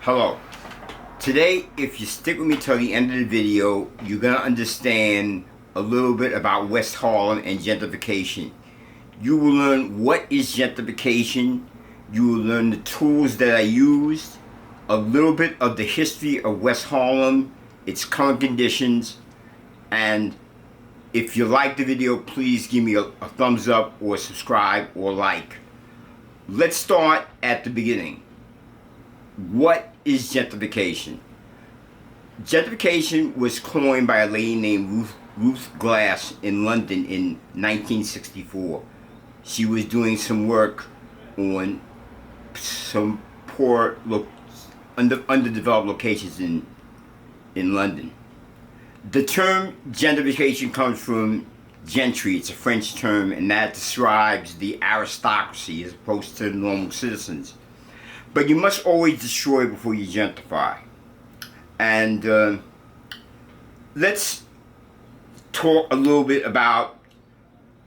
Hello. Today, if you stick with me till the end of the video, you're going to understand a little bit about West Harlem and gentrification. You will learn what is gentrification, you will learn the tools that I used, a little bit of the history of West Harlem, its current conditions, and if you like the video, please give me a thumbs up or subscribe or like. Let's start at the beginning. What is gentrification? Gentrification was coined by a lady named Ruth Glass in London in 1964. She was doing some work on some poor, underdeveloped locations in London. The term gentrification comes from gentry. It's a French term, and that describes the aristocracy as opposed to normal citizens. But you must always destroy before you gentrify. And let's talk a little bit about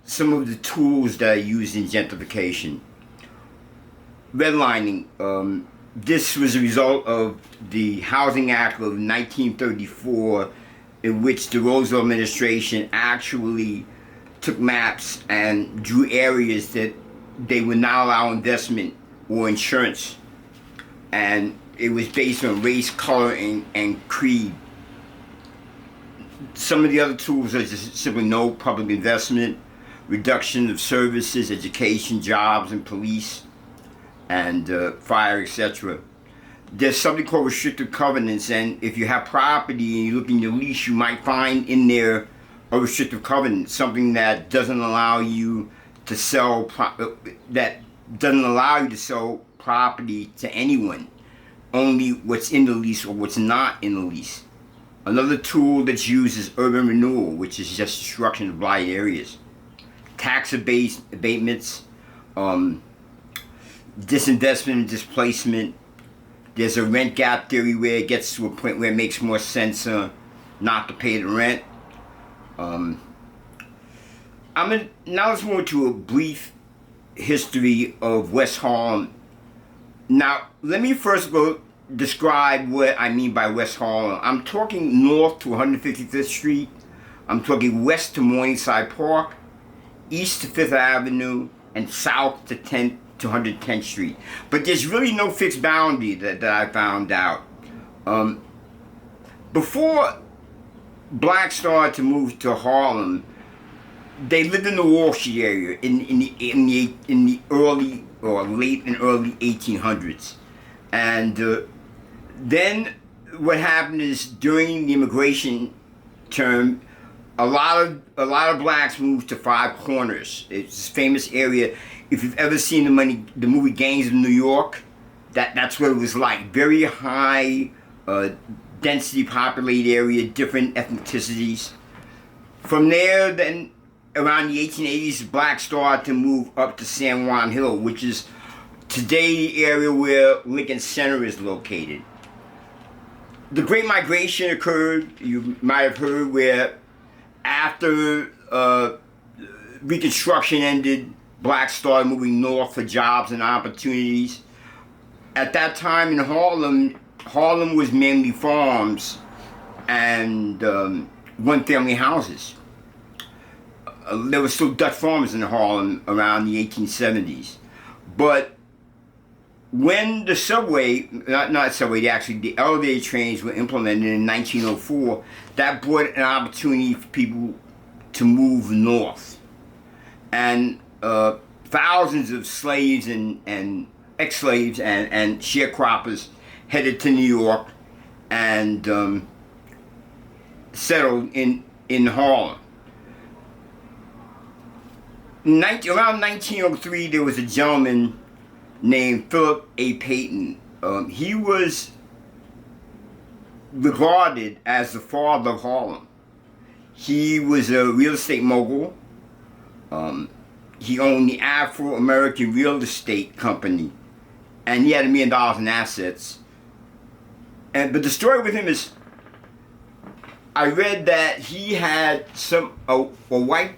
some of the tools that I use in gentrification. Redlining. This was a result of the Housing Act of 1934, in which the Roosevelt administration actually took maps and drew areas that they would not allow investment or insurance. And it was based on race, color, and creed. Some of the other tools are just simply no public investment, reduction of services, education, jobs, and police, and fire, etc. There's something called restrictive covenants, and if you have property and you look in your lease, you might find in there a restrictive covenant, something that doesn't allow you to sell property to anyone, only what's in the lease or what's not in the lease. Another tool that's used is urban renewal, which is just destruction of blighted areas. Tax abatements, disinvestment and displacement. There's a rent gap theory where it gets to a point where it makes more sense not to pay the rent. Now let's move to a brief history of West Harlem. Now, let me first go describe what I mean by West Harlem. I'm talking north to 155th Street. I'm talking west to Morningside Park, east to 5th Avenue, and south to 110th Street. But there's really no fixed boundary that I found out. Before blacks started to move to Harlem, they lived in the Wall Street area in the early or late and early 1800s, and then what happened is during the immigration term, a lot of blacks moved to Five Corners. It's this famous area. If you've ever seen the movie Gangs of New York, that's what it was like. Very high density populated area, different ethnicities. From there, then around the 1880s, blacks started to move up to San Juan Hill, which is today the area where Lincoln Center is located. The Great Migration occurred, you might have heard, where after Reconstruction ended, blacks started moving north for jobs and opportunities. At that time in Harlem was mainly farms and one-family houses. There were still Dutch farmers in Harlem around the 1870s. But when the the elevator trains were implemented in 1904, that brought an opportunity for people to move north. And thousands of slaves and ex-slaves and sharecroppers headed to New York and settled in Harlem. Around 1903, there was a gentleman named Philip A. Payton. He was regarded as the father of Harlem. He was a real estate mogul. He owned the Afro-American Real Estate Company, and he had $1 million in assets. But the story with him is, I read that he had a white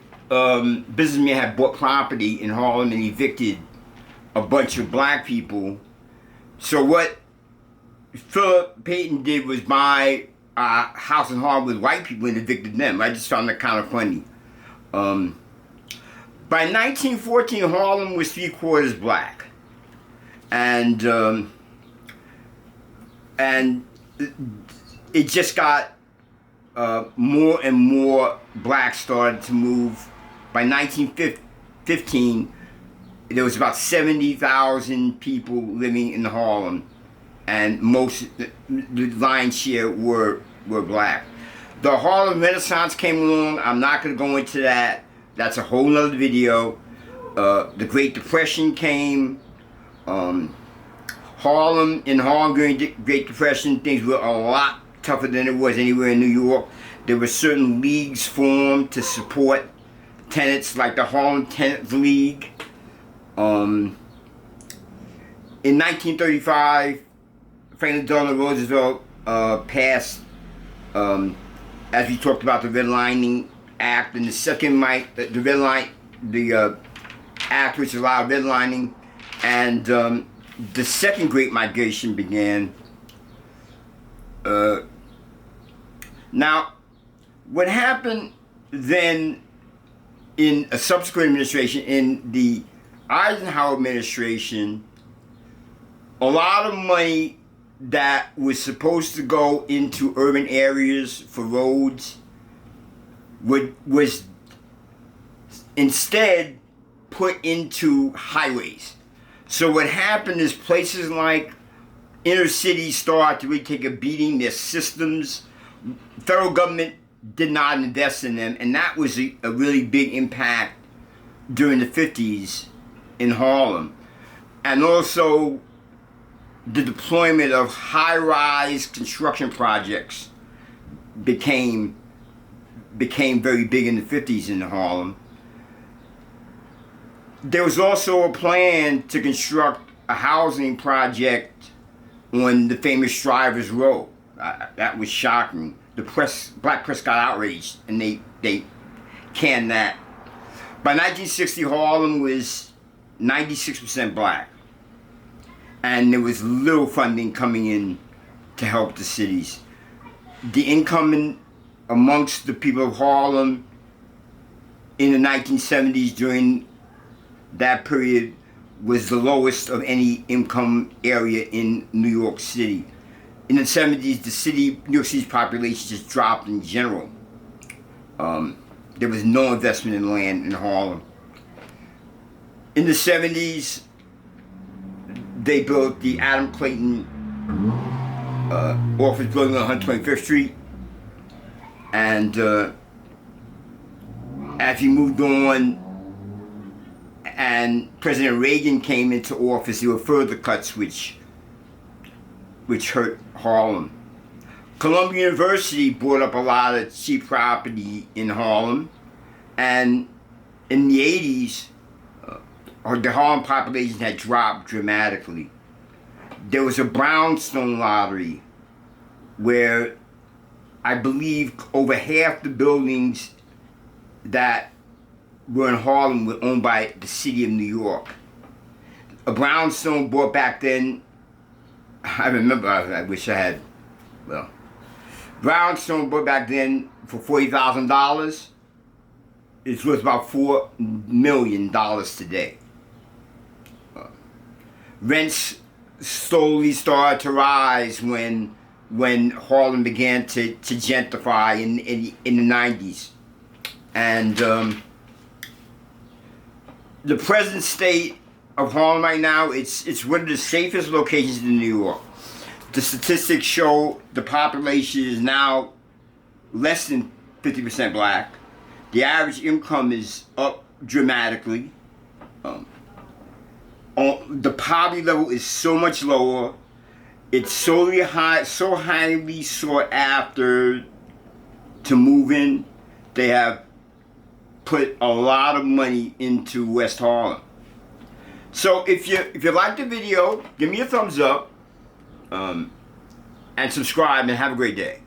businessman had bought property in Harlem and evicted a bunch of black people. So what Philip Payton did was buy a house in Harlem with white people and evicted them. I just found that kind of funny. By 1914, Harlem was 3/4 black, and it just got more and more blacks started to move. By 1915, there was about 70,000 people living in Harlem, and the lion's share were black. The Harlem Renaissance came along. I'm not going to go into that. That's a whole nother video. The Great Depression came. In Harlem during the Great Depression, things were a lot tougher than it was anywhere in New York. There were certain leagues formed to support tenants, like the Harlem Tenants League. In 1935, Franklin Delano Roosevelt passed, as we talked about, the Redlining Act, and the act which allowed redlining, and the second Great Migration began. Now, what happened then in a subsequent administration, in the Eisenhower administration, a lot of money that was supposed to go into urban areas for roads was instead put into highways. So what happened is places like inner cities started to really take a beating. Their systems, federal government did not invest in them, and that was a really big impact during the 50s in Harlem. And also the deployment of high-rise construction projects became very big in the 50s in Harlem. There was also a plan to construct a housing project on the famous Shriver's Road. That was shocking. Black press got outraged, and they canned that. By 1960, Harlem was 96% black, and there was little funding coming in to help the cities. The income amongst the people of Harlem in the 1970s during that period was the lowest of any income area in New York City. In the 70s, New York City's population just dropped in general. There was no investment in land in Harlem. In the 70s, they built the Adam Clayton office building on 125th Street. And as he moved on and President Reagan came into office, there were further cuts which hurt Harlem. Columbia University bought up a lot of cheap property in Harlem, and in the 80s, the Harlem population had dropped dramatically. There was a brownstone lottery where I believe over half the buildings that were in Harlem were owned by the city of New York. A brownstone bought back then, I remember, I wish I had, well, brownstone bought back then for $40,000. It's worth about $4 million today. Rents slowly started to rise when Harlem began to gentrify in the 90s. And the present state of Harlem right now, it's one of the safest locations in New York. The statistics show the population is now less than 50% black. The average income is up dramatically. The poverty level is so much lower. It's so highly sought after to move in. They have put a lot of money into West Harlem. So if you like the video, give me a thumbs up and subscribe, and have a great day.